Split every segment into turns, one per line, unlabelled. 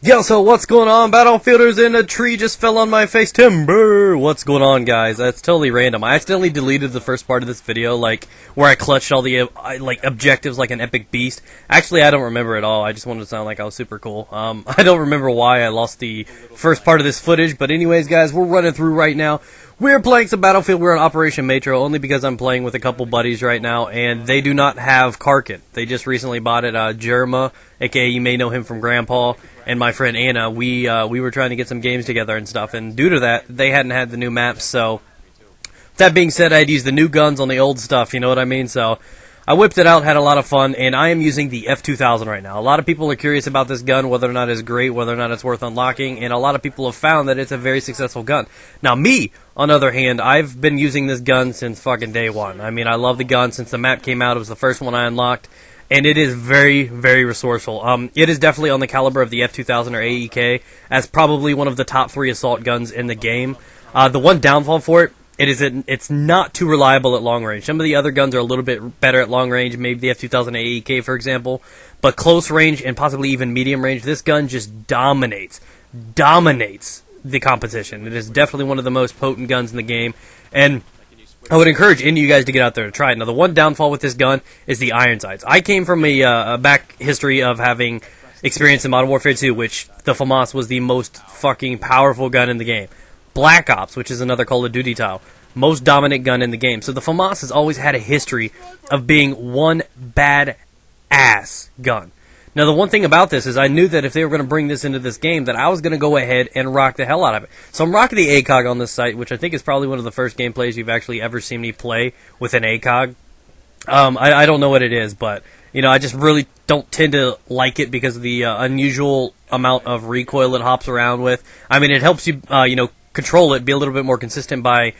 Yo, so what's going on, Battlefielders? In a tree just fell on my face. Timber! What's going on, guys? That's totally random. I accidentally deleted the first part of this video, like, where I clutched all the, objectives like an epic beast. Actually, I don't remember at all. I just wanted to sound like I was super cool. I don't remember why I lost the first part of this footage, but anyways, guys, we're running through right now. We're playing some Battlefield. We're on Operation Metro, only because I'm playing with a couple buddies right now, and they do not have Karkit. They just recently bought it, Jerma, aka you may know him from Grandpa, and my friend Anna. We were trying to get some games together and stuff, and due to that, they hadn't had the new maps, so that being said, I'd use the new guns on the old stuff, you know what I mean? So I whipped it out, had a lot of fun, and I am using the F2000 right now. A lot of people are curious about this gun, whether or not it's great, whether or not it's worth unlocking, and a lot of people have found that it's a very successful gun. Now, me, on the other hand, I've been using this gun since fucking day one. I mean, I love the gun since the map came out. It was the first one I unlocked, and it is very, very resourceful. It is definitely on the caliber of the F2000 or AEK, as probably one of the top 3 assault guns in the game. The one downfall for it, it's not too reliable at long range. Some of the other guns are a little bit better at long range, maybe the F2000 AEK, for example. But close range and possibly even medium range, this gun just dominates the competition. It is definitely one of the most potent guns in the game, and I would encourage any of you guys to get out there to try it. Now, the one downfall with this gun is the iron sights. I came from a back history of having experience in Modern Warfare 2, which the FAMAS was the most fucking powerful gun in the game. Black Ops, which is another Call of Duty title, most dominant gun in the game. So the FAMAS has always had a history of being one bad-ass gun. Now, the one thing about this is I knew that if they were going to bring this into this game, that I was going to go ahead and rock the hell out of it. So I'm rocking the ACOG on this site, which I think is probably one of the first gameplays you've actually ever seen me play with an ACOG. I don't know what it is, but you know, I just really don't tend to like it because of the unusual amount of recoil it hops around with. I mean, it helps you, control it, be a little bit more consistent by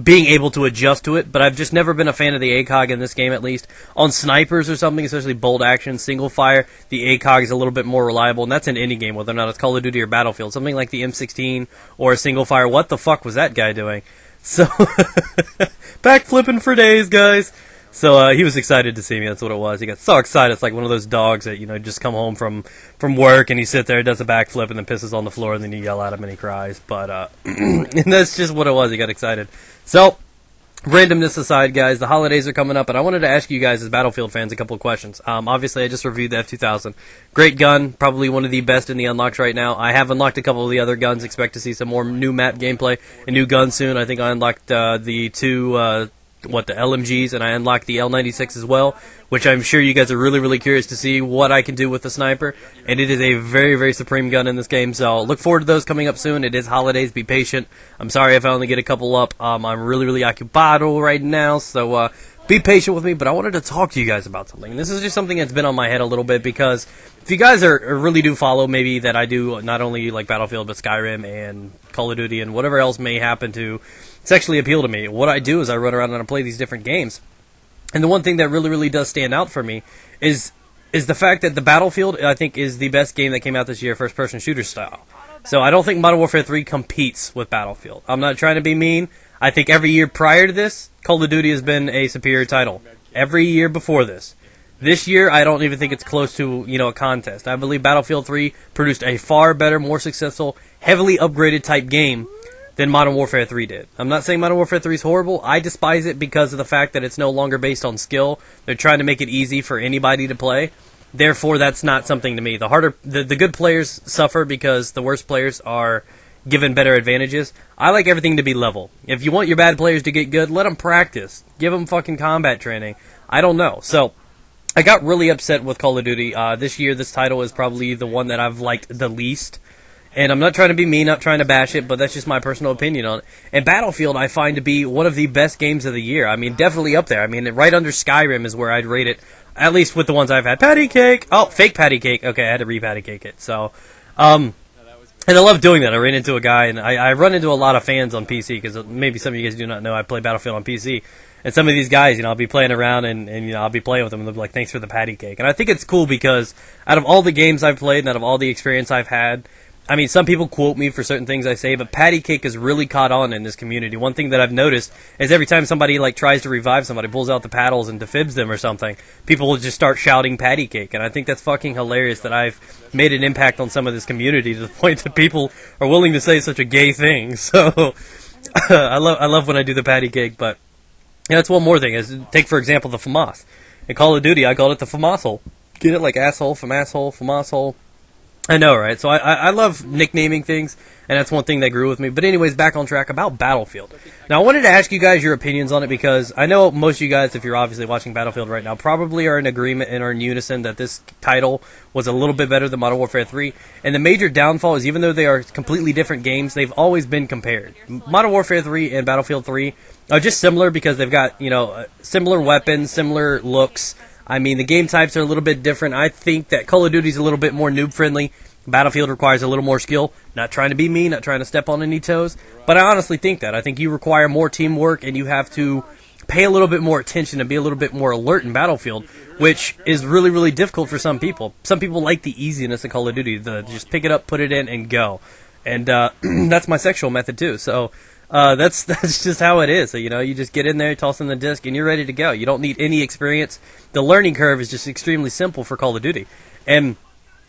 being able to adjust to it, but I've just never been a fan of the ACOG in this game, at least. On snipers or something, especially bolt action, single fire, the ACOG is a little bit more reliable, and that's in any game, whether or not it's Call of Duty or Battlefield. Something like the M16 or a single fire, what the fuck was that guy doing? So, back flipping for days, guys. So he was excited to see me. That's what it was. He got so excited. It's like one of those dogs that just come home from work and he sits there, does a backflip, and then pisses on the floor, and then you yell at him and he cries. But and that's just what it was. He got excited. So randomness aside, guys, the holidays are coming up, and I wanted to ask you guys as Battlefield fans a couple of questions. Obviously, I just reviewed the F2000. Great gun, probably one of the best in the unlocks right now. I have unlocked a couple of the other guns. Expect to see some more new map gameplay and new guns soon. I think I unlocked the two. The LMGs, and I unlocked the L96 as well, which I'm sure you guys are really, really curious to see what I can do with the sniper, and it is a very, very supreme gun in this game, so look forward to those coming up soon. It is holidays, be patient. I'm sorry if I only get a couple up. I'm really, really occupied right now, so be patient with me, but I wanted to talk to you guys about something. This is just something that's been on my head a little bit, because if you guys really do follow, maybe that I do not only like Battlefield, but Skyrim and Call of Duty and whatever else may happen to sexually appeal to me. What I do is I run around and I play these different games. And the one thing that really, really does stand out for me is the fact that the Battlefield, I think, is the best game that came out this year, first-person shooter style. So I don't think Modern Warfare 3 competes with Battlefield. I'm not trying to be mean. I think every year prior to this, Call of Duty has been a superior title. Every year before this. This year, I don't even think it's close to, a contest. I believe Battlefield 3 produced a far better, more successful, heavily upgraded type game than Modern Warfare 3 did. I'm not saying Modern Warfare 3 is horrible. I despise it because of the fact that it's no longer based on skill. They're trying to make it easy for anybody to play. Therefore, that's not something to me. The good players suffer because the worst players are given better advantages. I like everything to be level. If you want your bad players to get good, let them practice. Give them fucking combat training. I don't know. So, I got really upset with Call of Duty. This year, this title is probably the one that I've liked the least. And I'm not trying to be mean, not trying to bash it, but that's just my personal opinion on it. And Battlefield, I find to be one of the best games of the year. I mean, definitely up there. I mean, right under Skyrim is where I'd rate it, at least with the ones I've had. Patty cake! Oh, fake patty cake. Okay, I had to re-patty cake it. So, and I love doing that. I ran into a guy, and I run into a lot of fans on PC, because maybe some of you guys do not know I play Battlefield on PC. And some of these guys, I'll be playing around, and I'll be playing with them, and they'll be like, thanks for the patty cake. And I think it's cool because out of all the games I've played, and out of all the experience I've had, I mean, some people quote me for certain things I say, but patty cake has really caught on in this community. One thing that I've noticed is every time somebody like tries to revive somebody, pulls out the paddles and defibs them or something, people will just start shouting patty cake, and I think that's fucking hilarious that I've made an impact on some of this community to the point that people are willing to say such a gay thing. So I love when I do the patty cake, but yeah, that's one more thing. Is take for example the FAMAS. In Call of Duty, I called it the Famashole. Get it, like asshole, FAMAShole, FAMAShole. I know, right? So I love nicknaming things, and that's one thing that grew with me. But anyways, back on track about Battlefield. Now, I wanted to ask you guys your opinions on it because I know most of you guys, if you're obviously watching Battlefield right now, probably are in agreement and are in unison that this title was a little bit better than Modern Warfare 3. And the major downfall is even though they are completely different games, they've always been compared. Modern Warfare 3 and Battlefield 3 are just similar because they've got, similar weapons, similar looks. I mean, the game types are a little bit different. I think that Call of Duty is a little bit more noob-friendly. Battlefield requires a little more skill. Not trying to be mean, not trying to step on any toes, but I honestly think that. I think you require more teamwork, and you have to pay a little bit more attention and be a little bit more alert in Battlefield, which is really, really difficult for some people. Some people like the easiness of Call of Duty, the just pick it up, put it in, and go. And that's my sexual method, too. So that's just how it is. So, you just get in there, toss in the disc, and you're ready to go. You don't need any experience. The learning curve is just extremely simple for Call of Duty. And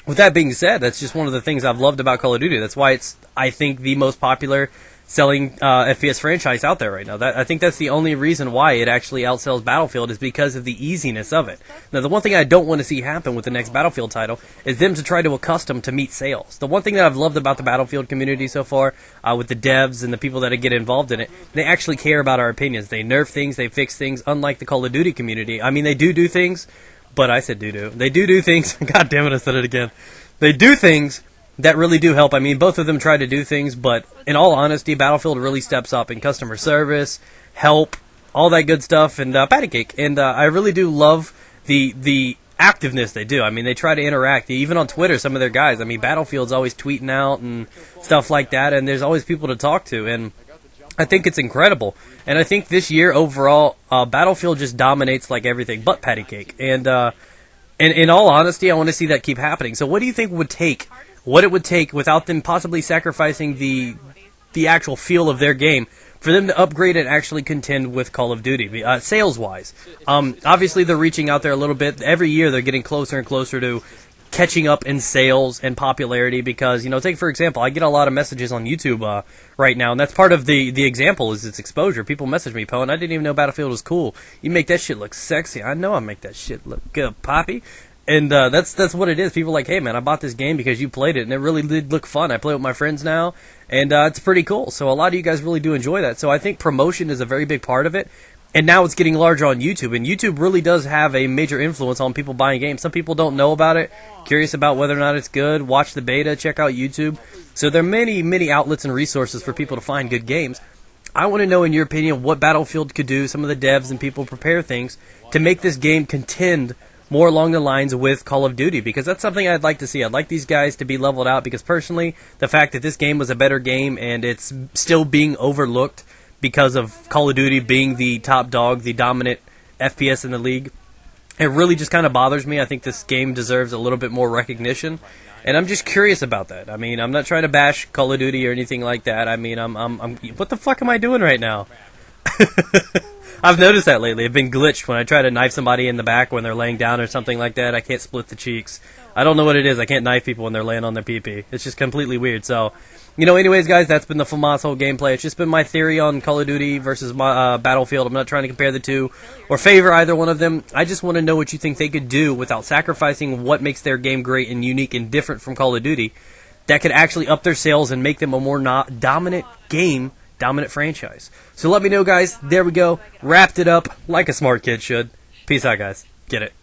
with that being said, that's just one of the things I've loved about Call of Duty. That's why it's, I think, the most popular selling FPS franchise out there right now. I think that's the only reason why it actually outsells Battlefield is because of the easiness of it. Now, the one thing I don't want to see happen with the next Battlefield title is them to try to accustom to meet sales. The one thing that I've loved about the Battlefield community so far, with the devs and the people that get involved in it, they actually care about our opinions. They nerf things, they fix things, unlike the Call of Duty community. I mean, they do things, but I said doo-doo. They do things. God damn it, I said it again. They do things that really do help. I mean, both of them try to do things, but in all honesty, Battlefield really steps up in customer service, help, all that good stuff, and patty cake. And I really do love the activeness they do. I mean, they try to interact. Even on Twitter, some of their guys, I mean, Battlefield's always tweeting out and stuff like that, and there's always people to talk to, and I think it's incredible. And I think this year, overall, Battlefield just dominates like everything but patty cake. And in all honesty, I want to see that keep happening. So what do you think what it would take without them possibly sacrificing the actual feel of their game for them to upgrade and actually contend with Call of Duty, sales-wise? Obviously, they're reaching out there a little bit. Every year, they're getting closer and closer to catching up in sales and popularity because, take for example, I get a lot of messages on YouTube right now, and that's part of the example is its exposure. People message me, Poe, and I didn't even know Battlefield was cool. You make that shit look sexy. I know I make that shit look good, Poppy. And that's what it is. People are like, hey, man, I bought this game because you played it, and it really did look fun. I play with my friends now, and it's pretty cool. So a lot of you guys really do enjoy that. So I think promotion is a very big part of it. And now it's getting larger on YouTube, and YouTube really does have a major influence on people buying games. Some people don't know about it, curious about whether or not it's good, watch the beta, check out YouTube. So there are many, many outlets and resources for people to find good games. I want to know, in your opinion, what Battlefield could do, some of the devs and people prepare things to make this game contend more along the lines with Call of Duty, because that's something I'd like to see. I'd like these guys to be leveled out, because personally, the fact that this game was a better game and it's still being overlooked because of Call of Duty being the top dog, the dominant FPS in the league, it really just kind of bothers me. I think this game deserves a little bit more recognition, and I'm just curious about that. I mean, I'm not trying to bash Call of Duty or anything like that. I mean, I'm what the fuck am I doing right now? I've noticed that lately. I've been glitched when I try to knife somebody in the back when they're laying down or something like that. I can't split the cheeks. I don't know what it is. I can't knife people when they're laying on their pee-pee. It's just completely weird. So, anyways, guys, that's been the FAMAS gameplay. It's just been my theory on Call of Duty versus Battlefield. I'm not trying to compare the two or favor either one of them. I just want to know what you think they could do without sacrificing what makes their game great and unique and different from Call of Duty that could actually up their sales and make them a more dominant game, dominant franchise. So let me know, guys. There we go. Wrapped it up like a smart kid should. Peace out, guys. Get it.